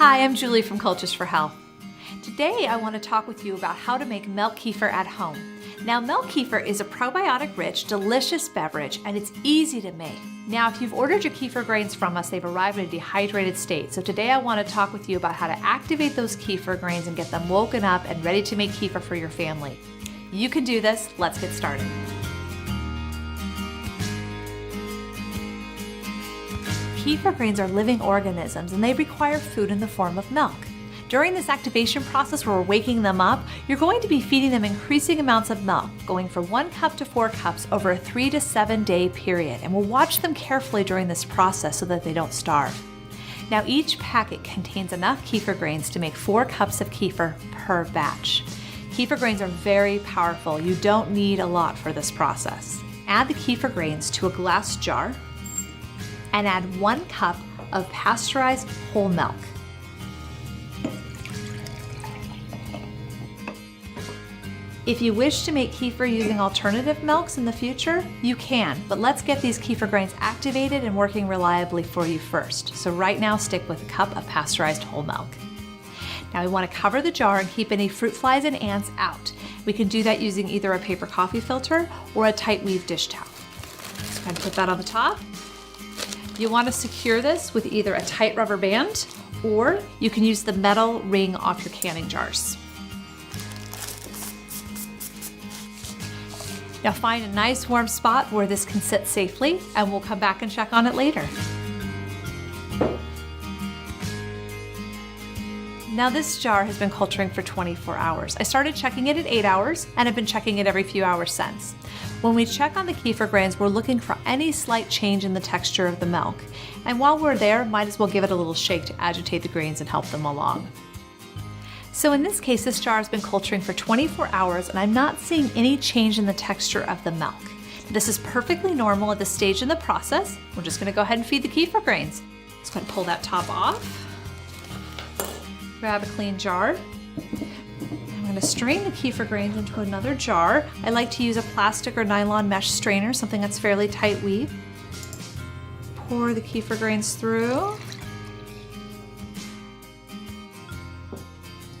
Hi, I'm Julie from Cultures for Health. Today I want to talk with you about how to make milk kefir at home. Now, milk kefir is a probiotic-rich, delicious beverage, and it's easy to make. Now, if you've ordered your kefir grains from us, they've arrived in a dehydrated state. So today I want to talk with you about how to activate those kefir grains and get them woken up and ready to make kefir for your family. You can do this. Let's get started. Kefir grains are living organisms and they require food in the form of milk. During this activation process where we're waking them up, you're going to be feeding them increasing amounts of milk, going from 1 cup to 4 cups over a 3 to 7 day period, and we'll watch them carefully during this process so that they don't starve. Now, each packet contains enough kefir grains to make 4 cups of kefir per batch. Kefir grains are very powerful. You don't need a lot for this process. Add the kefir grains to a glass jar and add 1 cup of pasteurized whole milk. If you wish to make kefir using alternative milks in the future, you can, but let's get these kefir grains activated and working reliably for you first. So right now, stick with a cup of pasteurized whole milk. Now we want to cover the jar and keep any fruit flies and ants out. We can do that using either a paper coffee filter or a tight weave dish towel. So I'm going to put that on the top. You want to secure this with either a tight rubber band or you can use the metal ring off your canning jars. Now find a nice warm spot where this can sit safely and we'll come back and check on it later. Now this jar has been culturing for 24 hours. I started checking it at 8 hours and have been checking it every few hours since. When we check on the kefir grains, we're looking for any slight change in the texture of the milk. And while we're there, might as well give it a little shake to agitate the grains and help them along. So in this case, this jar has been culturing for 24 hours and I'm not seeing any change in the texture of the milk. This is perfectly normal at this stage in the process. We're just gonna go ahead and feed the kefir grains. Just gonna pull that top off. Grab a clean jar. I'm going to strain the kefir grains into another jar. I like to use a plastic or nylon mesh strainer, something that's fairly tight weave. Pour the kefir grains through.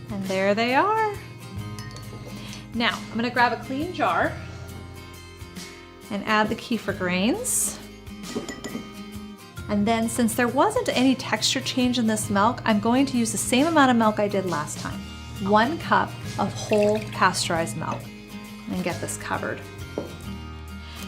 And there they are. Now, I'm going to grab a clean jar and add the kefir grains. And then since there wasn't any texture change in this milk, I'm going to use the same amount of milk I did last time. 1 cup of whole pasteurized milk. And get this covered.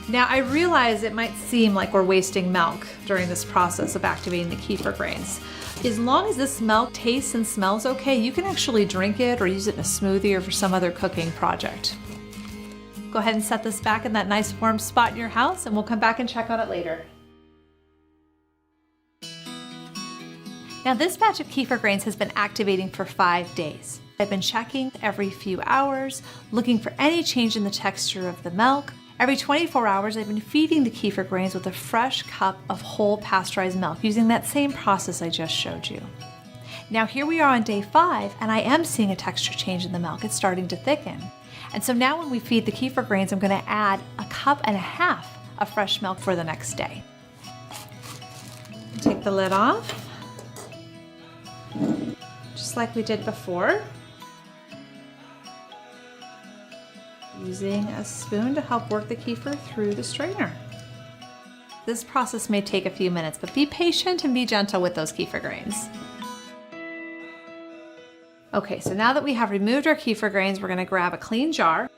Now I realize it might seem like we're wasting milk during this process of activating the kefir grains. As long as this milk tastes and smells okay, you can actually drink it or use it in a smoothie or for some other cooking project. Go ahead and set this back in that nice warm spot in your house and we'll come back and check on it later. Now this batch of kefir grains has been activating for 5 days. I've been checking every few hours, looking for any change in the texture of the milk. Every 24 hours, I've been feeding the kefir grains with a fresh cup of whole pasteurized milk using that same process I just showed you. Now here we are on day 5 and I am seeing a texture change in the milk. It's starting to thicken. And so now when we feed the kefir grains, I'm going to add a cup and a half of fresh milk for the next day. Take the lid off. Just like we did before. Using a spoon to help work the kefir through the strainer. This process may take a few minutes, but be patient and be gentle with those kefir grains. Okay, so now that we have removed our kefir grains, we're gonna grab a clean jar.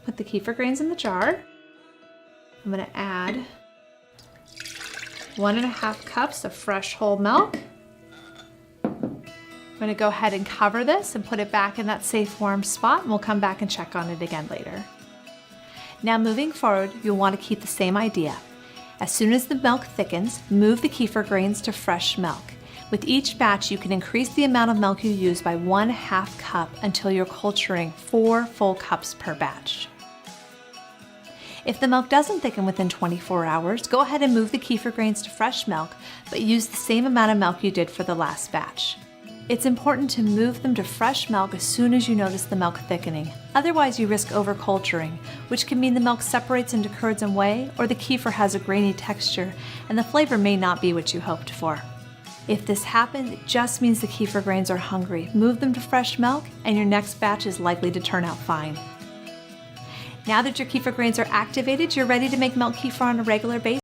Put the kefir grains in the jar. I'm gonna add 1.5 cups of fresh whole milk. I'm going to go ahead and cover this and put it back in that safe warm spot and we'll come back and check on it again later. Now moving forward, you'll want to keep the same idea. As soon as the milk thickens, move the kefir grains to fresh milk. With each batch, you can increase the amount of milk you use by 1/2 cup until you're culturing 4 full cups per batch. If the milk doesn't thicken within 24 hours, go ahead and move the kefir grains to fresh milk, but use the same amount of milk you did for the last batch. It's important to move them to fresh milk as soon as you notice the milk thickening. Otherwise, you risk overculturing, which can mean the milk separates into curds and whey, or the kefir has a grainy texture, and the flavor may not be what you hoped for. If this happens, it just means the kefir grains are hungry. Move them to fresh milk, and your next batch is likely to turn out fine. Now that your kefir grains are activated, you're ready to make milk kefir on a regular basis.